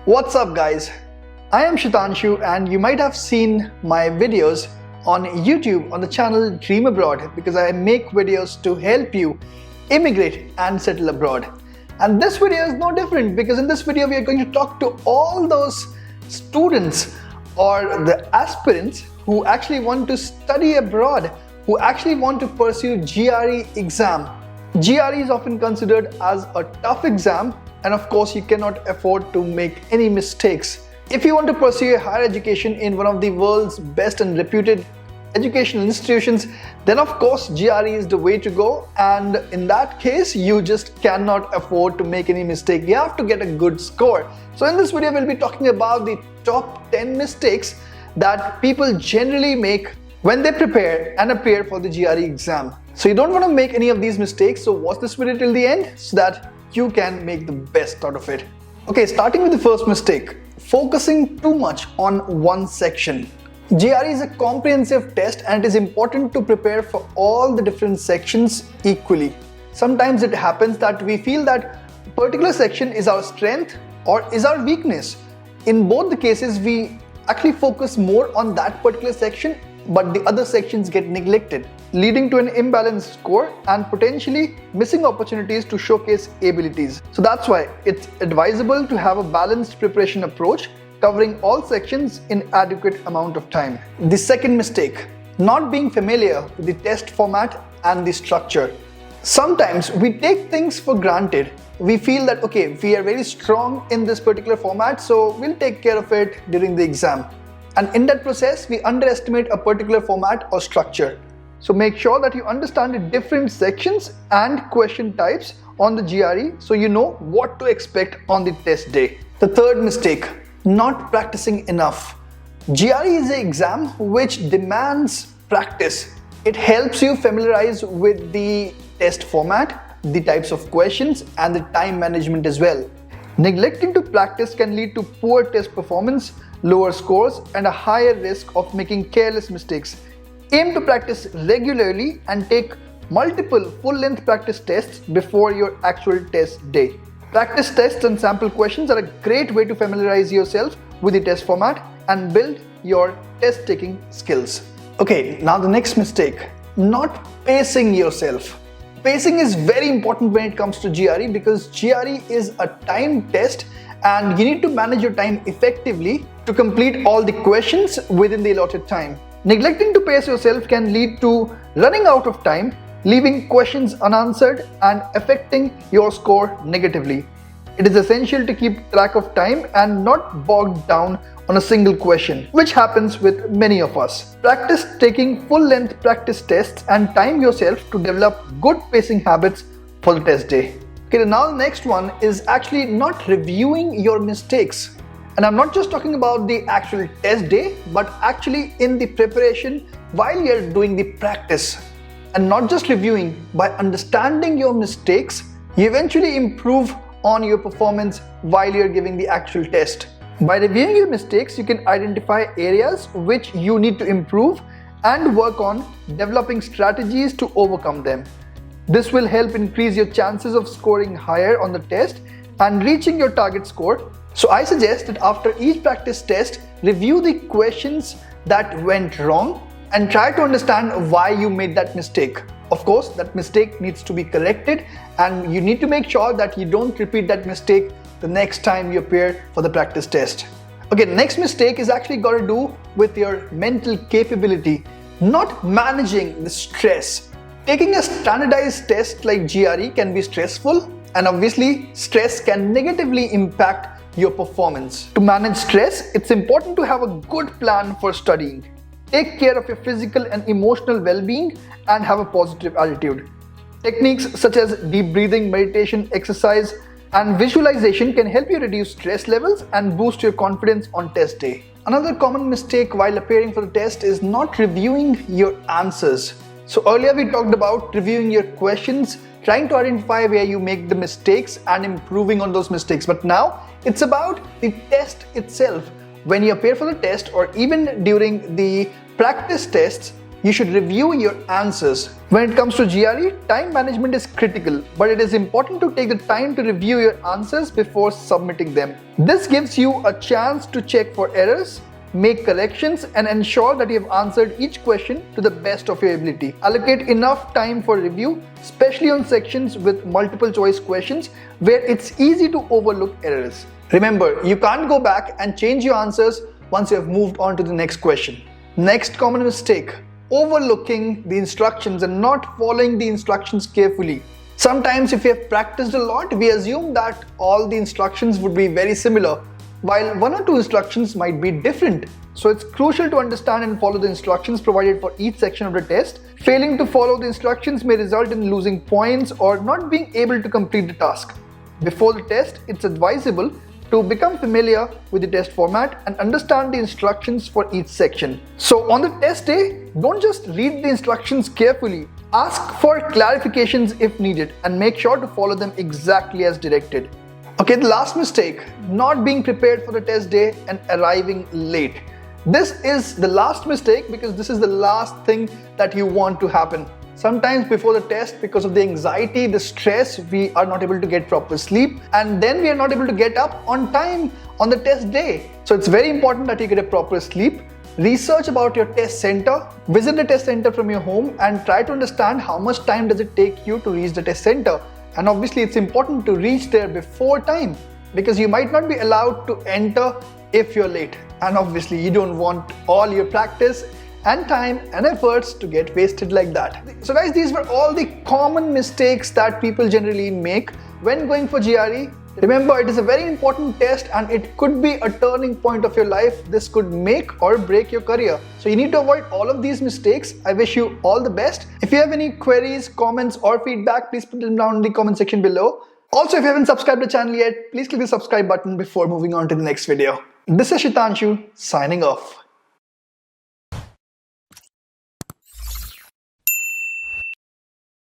What's up guys? I am Shitanshu and you might have seen my videos on YouTube on the channel Dream Abroad because I make videos to help you immigrate and settle abroad. And this video is no different because in this video we are going to talk to all those students or the aspirants who actually want to study abroad, who actually want to pursue GRE exam. GRE is often considered as a tough exam, and of course you cannot afford to make any mistakes. If you want to pursue a higher education in one of the world's best and reputed educational institutions, then of course GRE is the way to go, and in that case you just cannot afford to make any mistake. You have to get a good score. So in this video we'll be talking about the top 10 mistakes that people generally make when they prepare and appear for the GRE exam. So you don't want to make any of these mistakes, so watch this video till the end so that you can make the best out of it. Okay, starting with the first mistake, focusing too much on one section. GRE is a comprehensive test and it is important to prepare for all the different sections equally. Sometimes it happens that we feel that a particular section is our strength or is our weakness. In both the cases, we actually focus more on that particular section, but the other sections get neglected, leading to an imbalanced score and potentially missing opportunities to showcase abilities. So that's why it's advisable to have a balanced preparation approach covering all sections in adequate amount of time. The second mistake, not being familiar with the test format and the structure. Sometimes we take things for granted. We feel that okay, we are very strong in this particular format, so we'll take care of it during the exam. And in that process, we underestimate a particular format or structure. So make sure that you understand the different sections and question types on the GRE so you know what to expect on the test day. The third mistake, not practicing enough. GRE is an exam which demands practice. It helps you familiarize with the test format, the types of questions, and the time management as well. Neglecting to practice can lead to poor test performance, lower scores, and a higher risk of making careless mistakes. Aim to practice regularly and take multiple full-length practice tests before your actual test day. Practice tests and sample questions are a great way to familiarize yourself with the test format and build your test-taking skills. Okay, now the next mistake, not pacing yourself. Pacing is very important when it comes to GRE because GRE is a time test and you need to manage your time effectively to complete all the questions within the allotted time. Neglecting to pace yourself can lead to running out of time, leaving questions unanswered and affecting your score negatively. It is essential to keep track of time and not bogged down on a single question, which happens with many of us. Practice taking full-length practice tests and time yourself to develop good pacing habits for the test day. Okay, now the next one is actually not reviewing your mistakes. And I'm not just talking about the actual test day, but actually in the preparation while you're doing the practice. And not just reviewing, by understanding your mistakes, you eventually improve on your performance while you're giving the actual test. By reviewing your mistakes, you can identify areas which you need to improve and work on developing strategies to overcome them. This will help increase your chances of scoring higher on the test and reaching your target score. So I suggest that after each practice test, review the questions that went wrong and try to understand why you made that mistake. Of course, that mistake needs to be corrected and you need to make sure that you don't repeat that mistake the next time you appear for the practice test. Okay, the next mistake is actually got to do with your mental capability, not managing the stress. Taking a standardized test like GRE can be stressful, and obviously stress can negatively impact your performance. To manage stress, it's important to have a good plan for studying. Take care of your physical and emotional well-being and have a positive attitude. Techniques such as deep breathing, meditation, exercise, and visualization can help you reduce stress levels and boost your confidence on test day. Another common mistake while appearing for the test is not reviewing your answers. So earlier we talked about reviewing your questions, trying to identify where you make the mistakes and improving on those mistakes. But now it's about the test itself. When you appear for the test or even during the practice tests, you should review your answers. When it comes to GRE, time management is critical, but it is important to take the time to review your answers before submitting them. This gives you a chance to check for errors, make corrections, and ensure that you have answered each question to the best of your ability. Allocate enough time for review, especially on sections with multiple choice questions where it's easy to overlook errors. Remember, you can't go back and change your answers once you have moved on to the next question. Next common mistake: overlooking the instructions and not following the instructions carefully. Sometimes if we have practiced a lot, we assume that all the instructions would be very similar, while one or two instructions might be different. So it's crucial to understand and follow the instructions provided for each section of the test. Failing to follow the instructions may result in losing points or not being able to complete the task. Before the test, it's advisable to become familiar with the test format and understand the instructions for each section. So on the test day, don't just read the instructions carefully. Ask for clarifications if needed and make sure to follow them exactly as directed. Okay, the last mistake: not being prepared for the test day and arriving late. This is the last mistake because this is the last thing that you want to happen. Sometimes before the test, because of the anxiety, the stress, we are not able to get proper sleep, and then we are not able to get up on time on the test day. So it's very important that you get a proper sleep. Research about your test center, visit the test center from your home, and try to understand how much time does it take you to reach the test center. And obviously it's important to reach there before time because you might not be allowed to enter if you're late. And obviously you don't want all your practice and time and efforts to get wasted like that. So guys, these were all the common mistakes that people generally make when going for GRE. Remember, it is a very important test and it could be a turning point of your life. This could make or break your career. So you need to avoid all of these mistakes. I wish you all the best. If you have any queries, comments or feedback, please put them down in the comment section below. Also, if you haven't subscribed to the channel yet, please click the subscribe button before moving on to the next video. This is Shitanshu signing off.